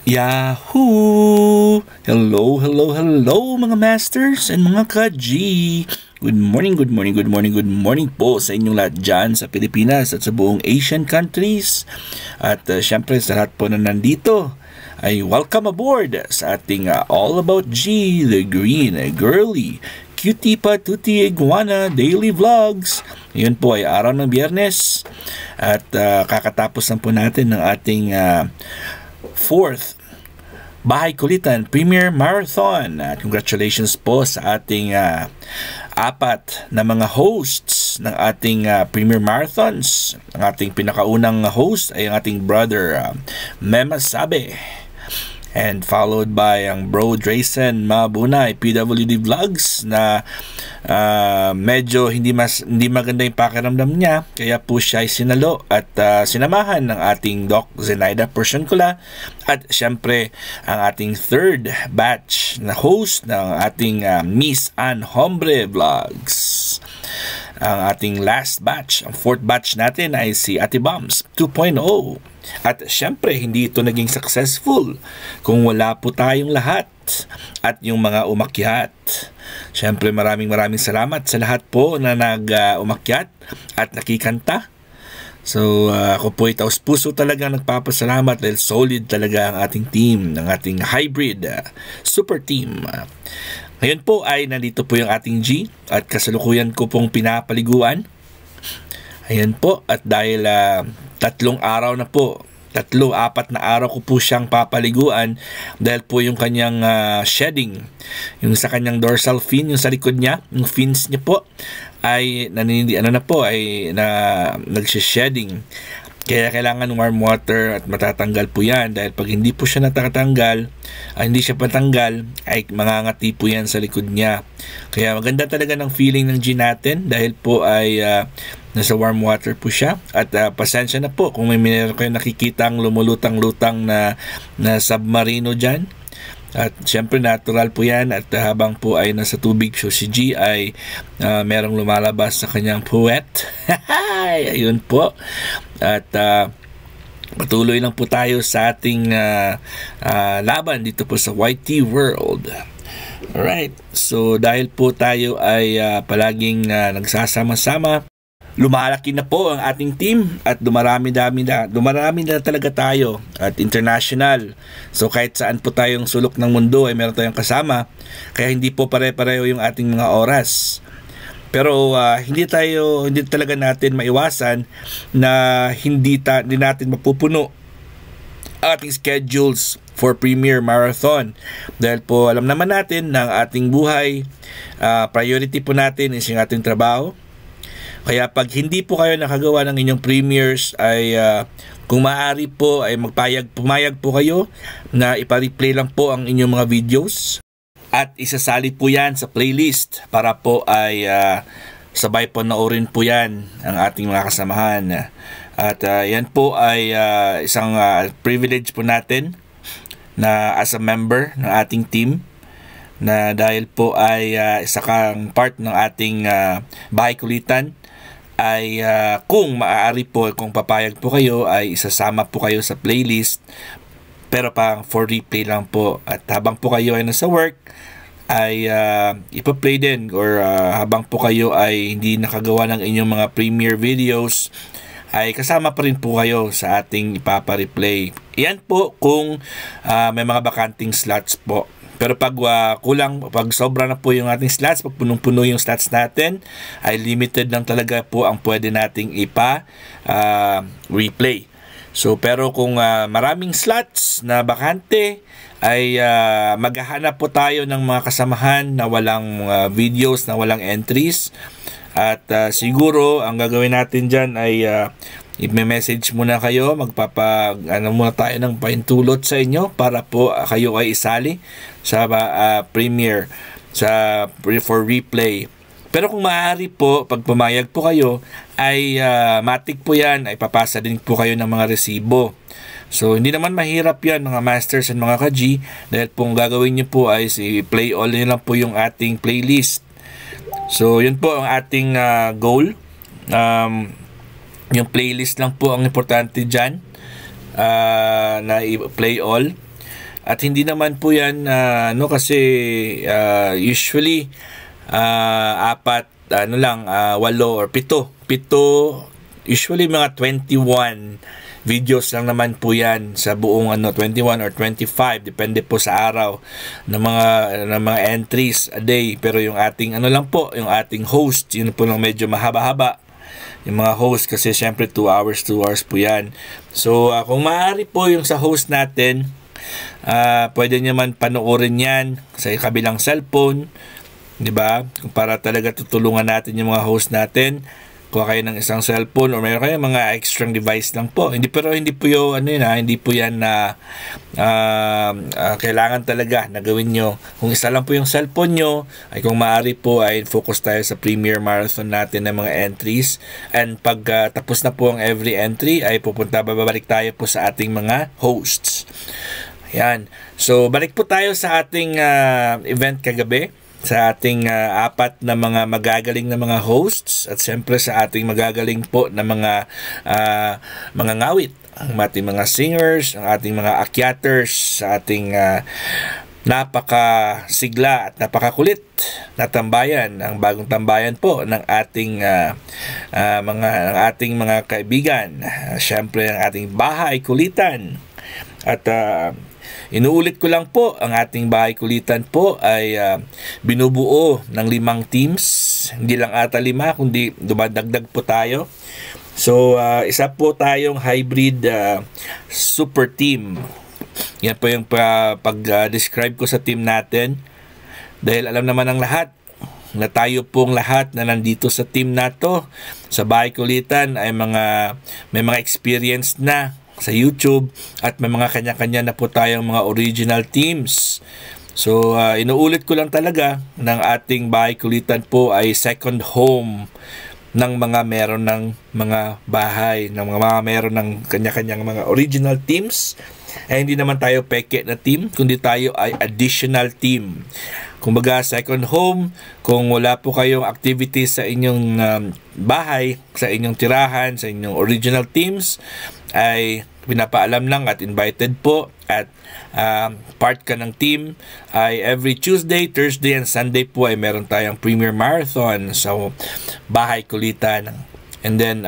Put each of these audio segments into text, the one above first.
Yahoo! Hello mga masters and mga ka-G. Good morning po sa inyong lahat dyan sa Pilipinas at sa buong Asian countries. At syempre sa lahat po na nandito ay welcome aboard sa ating All About G, the Green Girly Cutie Patuti Iguana Daily Vlogs. Ngayon po ay araw ng Biyernes at kakatapos na po natin ng ating fourth Bahay Kulitan Premier Marathon. Congratulations po sa ating apat na mga hosts ng ating Premier Marathons. Ang ating pinakaunang host ay ang ating brother Mema Sabe, and followed by ang bro Drayson Mabunay PWD Vlogs na medyo hindi maganda yung pakiramdam niya, kaya po siya ay sinalo at sinamahan ng ating Doc Zenaida Porciuncula. At syempre ang ating third batch na host ng ating Miss Ann Hombre Vlogs. Ang ating last batch, ang fourth batch natin ay si Ate Bombs 2.0. At syempre, hindi ito naging successful kung wala po tayong lahat at yung mga umakyat. Syempre, maraming salamat sa lahat po na umakyat at nakikanta. So, ako po ay taus-puso talaga nagpapasalamat dahil solid talaga ang ating team, ng ating hybrid super team. Ngayon po ay nandito po yung ating G at kasalukuyan ko pong pinapaliguan. Ayan po, at dahil 3 araw na po, 4 na araw ko po siyang papaliguan dahil po yung kanyang shedding, yung sa kanyang dorsal fin, yung sa likod niya, yung fins niya po ay nagshe-shedding. Kaya kailangan warm water at matatanggal po yan, dahil pag hindi po siya natatanggal, hindi siya patanggal, ay mangangati po yan sa likod niya. Kaya maganda talaga ng feeling ng G natin dahil po ay nasa warm water po siya. At pasensya na po kung may meron kayo nakikitang lumulutang-lutang na submarino dyan. At syempre natural po yan, at habang po ay nasa tubig si G ay merong lumalabas sa kanyang puwet. Ayun po. At patuloy lang po tayo sa ating laban dito po sa YT World. Alright, so dahil po tayo ay palaging nagsasama-sama, lumalaki na po ang ating team at dumarami na talaga tayo at international. So kahit saan po tayong sulok ng mundo ay meron tayong kasama, kaya hindi po pare-pareho yung ating mga oras. Pero hindi talaga natin maiwasan na hindi natin mapupuno ang ating schedules for Premier Marathon. Dahil po alam naman natin na ang ating buhay, priority po natin is yung ating trabaho. Kaya pag hindi po kayo nakagawa ng inyong premiers ay kung maaari po ay pumayag po kayo na ipa-replay lang po ang inyong mga videos at isasali po yan sa playlist para po ay sabay panoorin po yan ang ating mga kasamahan. At yan po ay isang privilege po natin na as a member ng ating team, na dahil po ay isa kang part ng ating Bahay Kulitan, ay kung maaari po, kung papayag po kayo, ay isasama po kayo sa playlist, pero pang for replay lang po. At habang po kayo ay nasa work ay ipa-play din, or habang po kayo ay hindi nakagawa ng inyong mga premiere videos ay kasama pa rin po kayo sa ating ipapa-replay. Yan po kung may mga bakanting slots po. Pero pag pag sobra na po yung ating slots, pag punong-puno yung slots natin, ay limited lang talaga po ang pwede nating replay. So pero kung maraming slots na bakante, ay maghahanap po tayo ng mga kasamahan na walang videos, na walang entries. At siguro ang gagawin natin dyan ay i-message muna kayo, muna tayo ng paintulot sa inyo para po kayo ay isali sa premiere for replay. Pero kung maaari po, pag pumayag po kayo, ay matik po yan, ay papasa din po kayo ng mga resibo. So hindi naman mahirap yan mga masters and mga ka-G, dahil kung gagawin nyo po ay play all nyo lang po yung ating playlist. So yun po ang ating goal. Yung playlist lang po ang importante dyan, na i-play all. At hindi naman po yan, kasi usually, apat, 8 or 7. Usually mga 21 videos lang naman po yan sa buong 21 or 25, depende po sa araw ng mga entries a day. Pero yung ating lang po, yung ating host, yun po lang medyo mahaba-haba. Yung mga host kasi syempre 2 hours po yan. So kung maaari po yung sa host natin, pwede naman panoorin yan sa kabilang cellphone, di ba? Para talaga tutulungan natin yung mga host natin. Kuha kayo ng isang cellphone or mayroon kayo mga extra device lang po. Hindi po yung hindi po yan na kailangan talaga na gawin nyo. Kung isa lang po yung cellphone nyo, ay kung maaari po ay focus tayo sa Premier Marathon natin ng mga entries. And pag tapos na po ang every entry, ay babalik tayo po sa ating mga hosts. Ayan. So, balik po tayo sa ating event kagabi, sa ating 4 na mga magagaling na mga hosts, at siyempre sa ating magagaling po na mga ngawit, ang ating mga singers, ang ating mga akyaters, sa ating napakasigla at napakakulit na tambayan, ang bagong tambayan po ng ating mga kaibigan. Siyempre ang ating bahay kulitan. At inuulit ko lang po, ang ating bahay kulitan po ay binubuo ng 5 teams. Hindi lang ata 5, kundi dumadagdag po tayo. So, isa po tayong hybrid super team. Yan po yung pag-describe ko sa team natin. Dahil alam naman ng lahat na tayo pong lahat na nandito sa team na to, sa bahay kulitan, ay may mga experience na sa YouTube, at may mga kanya-kanya na po tayong mga original teams. So, inuulit ko lang talaga, ng ating bahay kulitan po ay second home ng mga meron ng mga bahay, ng mga meron ng kanya-kanyang mga original teams. Ay hindi naman tayo peke na team, kundi tayo ay additional team. Kumbaga, second home, kung wala po kayong activities sa inyong bahay, sa inyong tirahan, sa inyong original teams, ay pinapaalam lang at invited po, at part ka ng team. Ay every Tuesday, Thursday, and Sunday po ay meron tayong Premier Marathon sa bahay kulitan. And then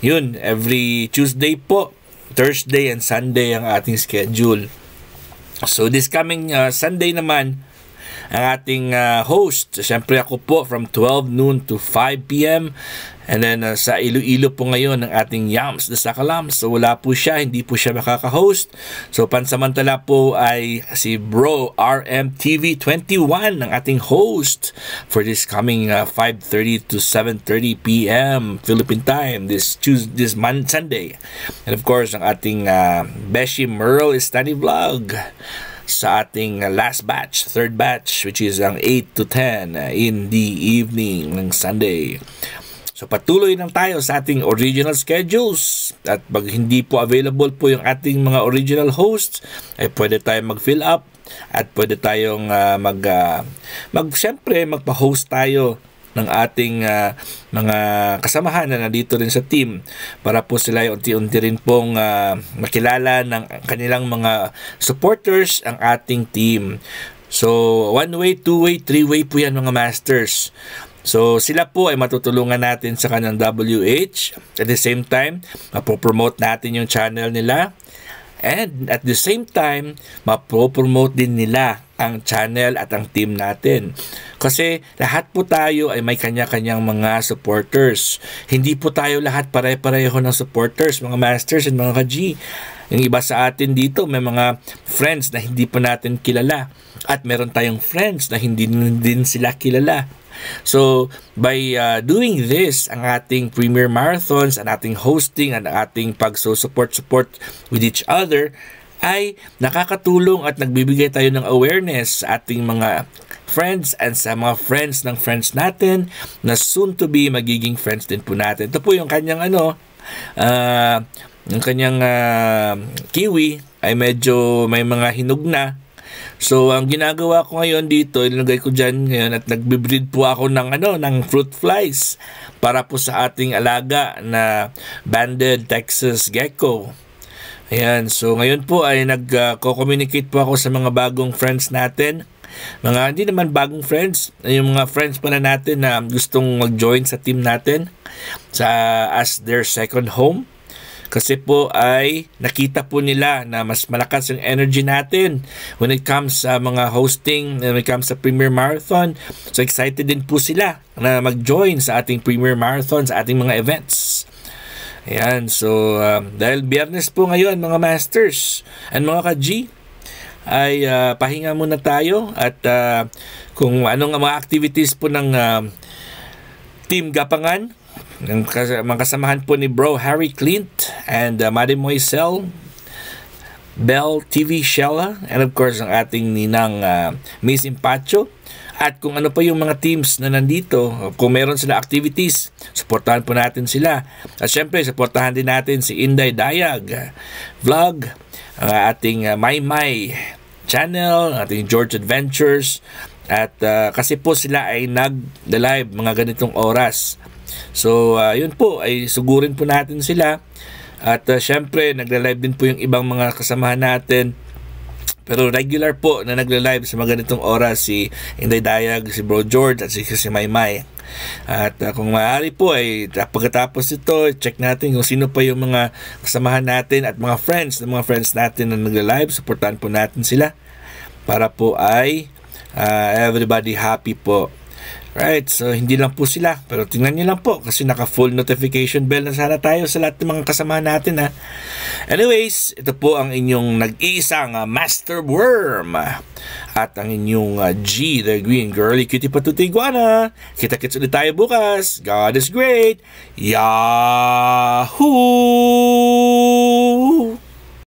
yun, every Tuesday po, Thursday, and Sunday ang ating schedule. So this coming Sunday naman, ang ating host, siyempre ako po, from 12 noon to 5 p.m. And then sa Iloilo po ngayon ang ating Yams the Sakalams. So wala po siya, hindi po siya makaka-host. So pansamantala po ay si Bro RMTV21 ang ating host for this coming 5:30 to 7:30 p.m. Philippine time this Sunday. And of course ang ating Beshi Merle Study Vlog sa ating last batch, third batch, which is ang 8 to 10 in the evening ng Sunday. So patuloy lang tayo sa ating original schedules, at pag hindi po available po yung ating mga original hosts, ay pwede tayong mag-fill up, at pwede tayong siyempre magpa-host tayo ng ating mga kasamahan na nandito rin sa team, para po sila ay unti-unti rin pong makilala ng kanilang mga supporters ang ating team. So 1-way, 2-way, 3-way po yan mga masters. So sila po ay matutulungan natin sa kanyang WH. At the same time, mapopromote natin yung channel nila. And at the same time, mapopromote din nila ang channel at ang team natin. Kasi lahat po tayo ay may kanya-kanyang mga supporters. Hindi po tayo lahat pare-pareho ng supporters, mga masters and mga ka-G. Yung iba sa atin dito, may mga friends na hindi pa natin kilala. At meron tayong friends na hindi din sila kilala. So, by doing this, ang ating Premier Marathons, ang ating hosting, ang ating pag-support with each other, ay nakakatulong at nagbibigay tayo ng awareness sa ating mga friends and sa mga friends ng friends natin na soon to be magiging friends din po natin. Ito po yung kanyang yung kanyang kiwi ay medyo may mga hinog na. So, ang ginagawa ko ngayon dito, ilagay ko dyan ngayon, at nagbe-breed po ako ng fruit flies para po sa ating alaga na banded Texas gecko. Ayan, so ngayon po ay nag-communicate po ako sa mga bagong friends natin. Mga hindi naman bagong friends, yung mga friends pala natin na gustong mag-join sa team natin as their second home. Kasi po ay nakita po nila na mas malakas yung energy natin when it comes sa mga hosting, when it comes sa Premier Marathon. So excited din po sila na mag-join sa ating Premier Marathon, sa ating mga events. Ayan, so dahil biyernes po ngayon mga masters and mga ka-G, ay pahinga muna tayo at kung anong mga activities po ng Team Gapangan, mga kasamahan po ni Bro Harry Clint and Madam Moiselle, Bell TV Shella, and of course ang ating ninang Miss Impacho. At kung ano pa yung mga teams na nandito, kung meron sila activities, supportahan po natin sila. At syempre, supportahan din natin si Inday Dayag Vlog, ang ating Maymay channel, ang ating George Adventures. At kasi po sila ay nag-live mga ganitong oras. So, yun po, ay sugurin po natin sila. At syempre, nagla-live din po yung ibang mga kasamahan natin. Pero regular po na nagla-live sa mga ganitong oras si Inday Dayag, si Bro George at si Maymay. At kung maaari po ay pagkatapos ito, check natin kung sino pa yung mga kasamahan natin at mga friends natin na nagla-live. Supportan po natin sila para po ay everybody happy po. Right, so hindi lang po sila, pero tingnan niyo lang po kasi naka-full notification bell na sana tayo sa lahat ng mga kasama natin ha. Anyways, ito po ang inyong nag-iisang Master Worm at ang inyong G, the Green Girly Cutie Patuti Iguana. Kita-kits ulit tayo bukas. God is great. Yahoo!